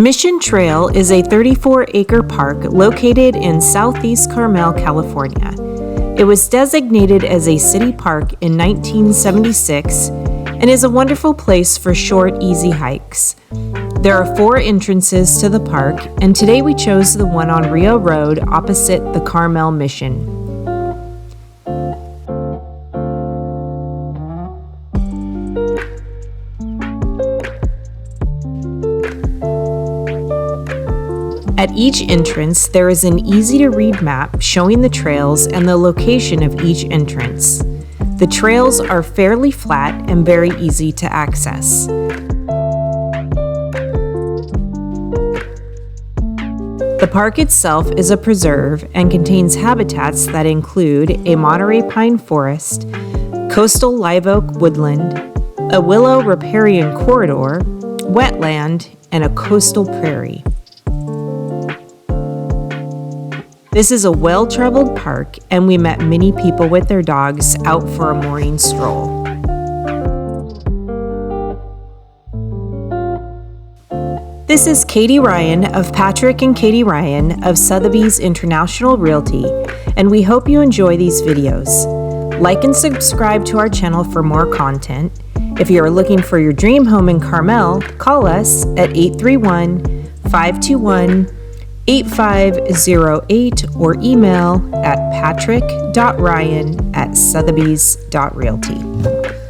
Mission Trail is a 34-acre park located in southeast Carmel, California. It was designated as a city park in 1976 and is a wonderful place for short, easy hikes. There are 4 entrances to the park, and today we chose the one on Rio Road opposite the Carmel Mission. At each entrance, there is an easy-to-read map showing the trails and the location of each entrance. The trails are fairly flat and very easy to access. The park itself is a preserve and contains habitats that include a Monterey pine forest, coastal live oak woodland, a willow riparian corridor, wetland, and a coastal prairie. This is a well-traveled park, and we met many people with their dogs out for a morning stroll. This is Katie Ryan of Patrick and Katie Ryan of Sotheby's International Realty, and we hope you enjoy these videos. Like and subscribe to our channel for more content. If you are looking for your dream home in Carmel, call us at 831-521-8508 or email at patrick.ryan@sotheby's.realty.